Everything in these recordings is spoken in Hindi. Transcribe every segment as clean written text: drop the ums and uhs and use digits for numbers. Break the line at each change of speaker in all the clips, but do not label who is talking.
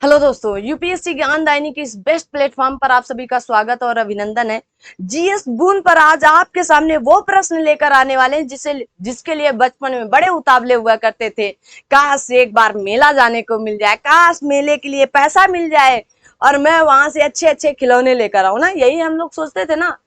हेलो दोस्तों, यूपीएससी ज्ञानदायिनी की इस बेस्ट प्लेटफॉर्म पर आप सभी का स्वागत और अभिनंदन है। जीएस बून पर आज आपके सामने वो प्रश्न लेकर आने वाले हैं जिसके लिए बचपन में बड़े उतावले हुआ करते थे। काश एक बार मेला जाने को मिल जाए, काश मेले के लिए पैसा मिल जाए और मैं वहां से अच्छे अच्छे खिलौने लेकर आऊं ना। यही हम लोग सोचते थे ना,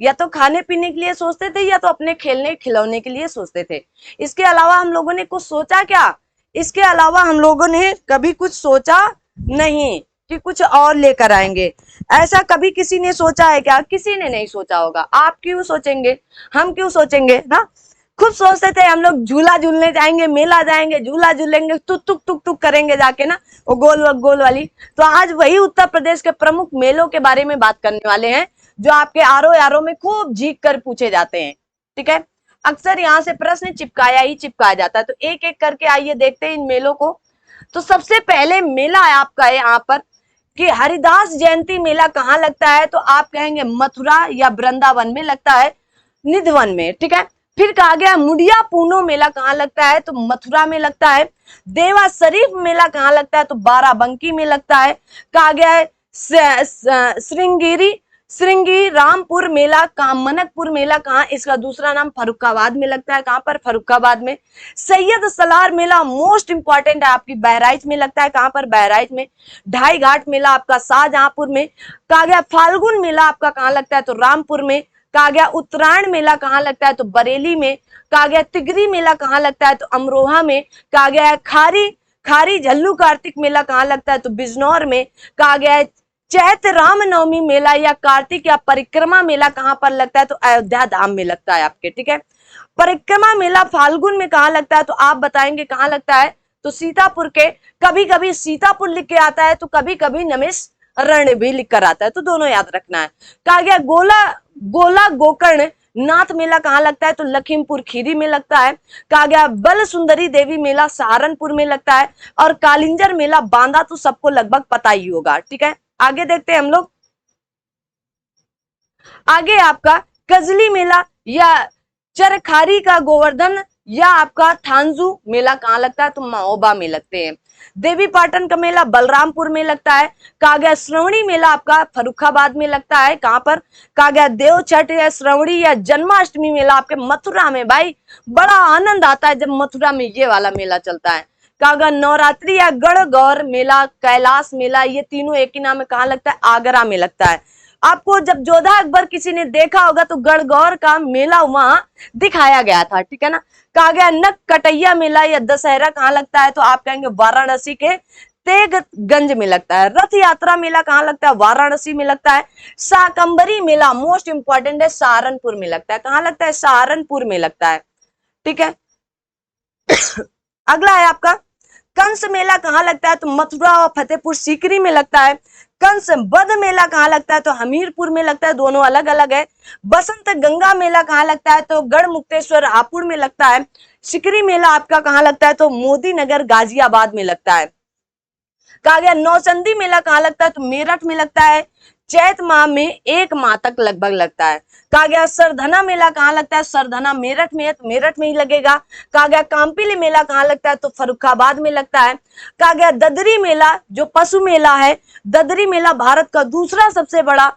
या तो खाने पीने के लिए सोचते थे या तो अपने खेलने खिलौने के लिए सोचते थे। इसके अलावा हम लोगों ने कुछ सोचा क्या? इसके अलावा हम लोगों ने कभी कुछ सोचा नहीं कि कुछ और लेकर आएंगे। ऐसा कभी किसी ने सोचा है क्या? किसी ने नहीं सोचा होगा। आप क्यों सोचेंगे, हम क्यों सोचेंगे ना। खुद सोचते थे हम लोग झूला झूलने जाएंगे, मेला जाएंगे, झूला झूलेंगे, टुक टुक टुक टुक करेंगे जाके ना, वो गोल गोल वाली। तो आज वही उत्तर प्रदेश के प्रमुख मेलों के बारे में बात करने वाले हैं जो आपके आरो यारों में खूब झीक कर पूछे जाते हैं। ठीक है, अक्सर यहाँ से प्रश्न चिपकाया ही चिपकाया जाता है। तो एक एक करके आइए देखते हैं इन मेलों को। तो सबसे पहले मेला है आपका यहाँ पर कि हरिदास जयंती मेला कहाँ लगता है? तो आप कहेंगे मथुरा या वृंदावन में लगता है, निधवन में। ठीक है, फिर कहा गया मुड़िया पूनो मेला कहाँ लगता है? तो मथुरा में लगता है। देवा शरीफ मेला कहाँ लगता है? तो बाराबंकी में लगता है। कहा गया है श्रृंगी रामपुर मेला कहाँ, मनकपुर मेला कहाँ? इसका दूसरा नाम फर्रुखाबाद में लगता है। कहाँ पर? फर्रुखाबाद में। सैयद सलार मेला मोस्ट इंपॉर्टेंट है आपकी, बहराइच में लगता है। कहाँ पर? बहराइच में। ढाई घाट मेला आपका शाहजहांपुर में। कहा गया फाल्गुन मेला आपका कहाँ लगता है? तो रामपुर में। कहा गया उत्तरायण मेला कहाँ लगता है? तो बरेली में। कहा गया तिगरी मेला कहाँ लगता है? तो अमरोहा में। कहा गया है खारी झल्लू कार्तिक मेला कहाँ लगता है? तो बिजनौर में। कहा गया है चैत्र रामनवमी मेला या कार्तिक या परिक्रमा मेला कहाँ पर लगता है? तो अयोध्या धाम में लगता है आपके। ठीक है, परिक्रमा मेला फाल्गुन में कहाँ लगता है? तो आप बताएंगे कहाँ लगता है? तो सीतापुर के। कभी कभी सीतापुर लिख के आता है तो कभी कभी नमेश भी लिख कर आता है, तो दोनों याद रखना है। कहा गया गोला गोकर्ण नाथ मेला कहाँ लगता है? तो लखीमपुर खीरी में लगता है। कहा गया बल सुंदरी देवी मेला सहारनपुर में लगता है। और कालिंजर मेला बांदा तो सबको लगभग पता ही होगा। ठीक है, आगे देखते हैं हम लोग। आगे आपका कजली मेला या चरखारी का गोवर्धन या आपका थांजू मेला कहाँ लगता है? तो महोबा में लगते हैं। देवी पाटन का मेला बलरामपुर में लगता है। कहा गया श्रवणी मेला आपका फर्रुखाबाद में लगता है। कहाँ पर? कहा गया देव छठ या श्रवणी या जन्माष्टमी मेला आपके मथुरा में। भाई बड़ा आनंद आता है जब मथुरा में ये वाला मेला चलता है। कहा गया नवरात्रि या गढ़गौर मेला, कैलाश मेला, ये तीनों एक ही नाम में कहाँ लगता है? आगरा में लगता है। आपको जब जोधा अकबर किसी ने देखा होगा तो गढ़गौर का मेला वहां दिखाया गया था। ठीक है ना। कहा गया नक कटैया मेला या दशहरा कहाँ लगता है? तो आप कहेंगे वाराणसी के तेगगंज में लगता है। रथ यात्रा मेला कहाँ लगता है? वाराणसी में लगता है। शाकंबरी मेला मोस्ट इंपॉर्टेंट है, सहारनपुर में लगता है। कहाँ लगता है? सहारनपुर में लगता है। ठीक है, अगला है आपका कंस मेला कहाँ लगता है? तो मथुरा और फतेहपुर सीकरी में लगता है। कंस बध मेला कहाँ लगता है? तो हमीरपुर में लगता है, दोनों अलग अलग है। बसंत गंगा मेला कहाँ लगता है? तो गढ़ मुक्तेश्वर हापुड़ में लगता है। सिकरी मेला आपका कहाँ लगता है? तो मोदी नगर गाजियाबाद में लगता है। कहा गया नौचंदी मेला कहाँ लगता है? तो मेरठ में लगता है। चैत माह में 1 माह तक लगभग लगता है। कहा गया सरधना मेला कहाँ लगता है? सरधना मेरठ में है, तो मेरठ में ही लगेगा। कहा गया कांपिली मेला कहाँ लगता है? तो फर्रुखाबाद में लगता है। कहा गया ददरी मेला जो पशु मेला है, ददरी मेला भारत का दूसरा सबसे बड़ा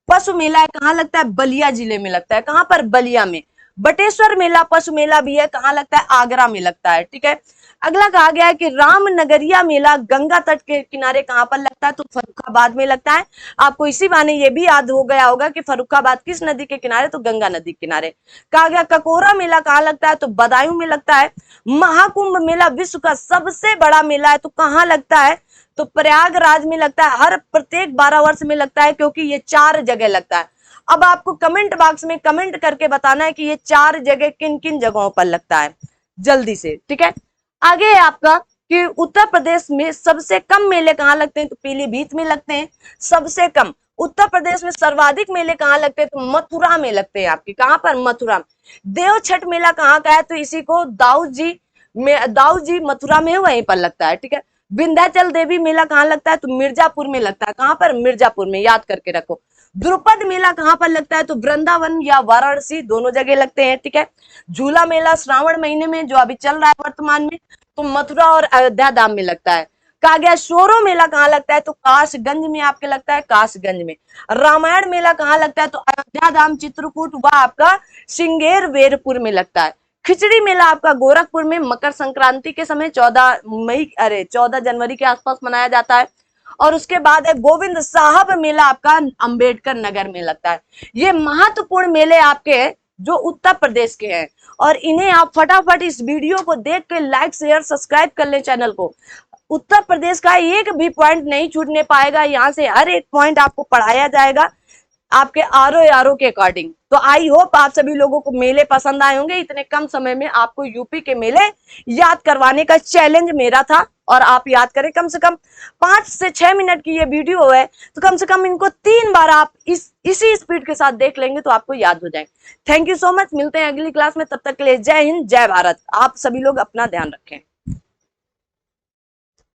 पशु मेला है, कहाँ लगता है? बलिया जिले में लगता है। कहाँ पर? बलिया में। बटेश्वर मेला पशु मेला भी है, कहाँ लगता है? आगरा में लगता है। ठीक है, अगला कहा गया है कि रामनगरिया मेला गंगा तट के किनारे कहाँ पर लगता है? तो फर्रुखाबाद में लगता है। आपको इसी बहाने ये भी याद हो गया होगा कि फर्रुखाबाद किस नदी के किनारे? तो गंगा नदी के किनारे। कहा गया ककोरा मेला कहाँ लगता है? तो बदायूं में लगता है। महाकुंभ मेला विश्व का सबसे बड़ा मेला है, तो कहाँ लगता है? तो प्रयागराज में लगता है। हर प्रत्येक 12 वर्ष में लगता है, क्योंकि ये 4 जगह लगता है। अब आपको कमेंट बॉक्स में कमेंट करके बताना है कि ये 4 जगह किन किन जगहों पर लगता है, जल्दी से। ठीक है, आगे है आपका कि उत्तर प्रदेश में सबसे कम मेले कहाँ लगते हैं? तो पीलीभीत में लगते हैं सबसे कम। उत्तर प्रदेश में सर्वाधिक मेले कहाँ लगते हैं? तो मथुरा में लगते हैं आपके। कहाँ पर? मथुरा में। देव छठ मेला कहाँ का है? तो इसी को दाऊद जी मथुरा में है, वहीं पर लगता है। ठीक है, विंध्याचल देवी मेला कहाँ लगता है? तो मिर्जापुर में लगता है। कहाँ पर? मिर्जापुर में, याद करके रखो। द्रुपद मेला कहाँ पर लगता है? तो वृंदावन या वाराणसी, दोनों जगह लगते हैं। ठीक है, झूला मेला श्रावण महीने में जो अभी चल रहा है वर्तमान में, तो मथुरा और अयोध्या धाम में लगता है। कहा गया शोरो मेला कहाँ लगता है, तो कासगंज में आपके लगता है, कासगंज में। रामायण मेला कहाँ लगता है, तो अयोध्या धाम चित्रकूट वह आपका सिंगेर वेरपुर में लगता है। खिचड़ी मेला आपका गोरखपुर में मकर संक्रांति के समय 14 जनवरी के आसपास मनाया जाता है। और उसके बाद है गोविंद साहब मेला आपका अंबेडकर नगर में लगता है। ये महत्वपूर्ण मेले आपके हैं जो उत्तर प्रदेश के हैं, और इन्हें आप फटाफट इस वीडियो को देख के लाइक शेयर सब्सक्राइब कर ले चैनल को। उत्तर प्रदेश का एक भी पॉइंट नहीं छूटने पाएगा, यहाँ से हर एक पॉइंट आपको पढ़ाया जाएगा आपके आरओ के अकॉर्डिंग। तो आई होप आप सभी लोगों को मेले पसंद आए होंगे। इतने कम समय में आपको यूपी के मेले याद करवाने का चैलेंज मेरा था, और आप याद करें। कम से कम 5 से 6 मिनट की ये वीडियो है, तो कम से कम इनको 3 बार आप इसी स्पीड के साथ देख लेंगे तो आपको याद हो जाएंगे। थैंक यू सो मच, मिलते हैं अगली क्लास में, तब तक के लिए जय हिंद जय भारत। आप सभी लोग अपना ध्यान रखें।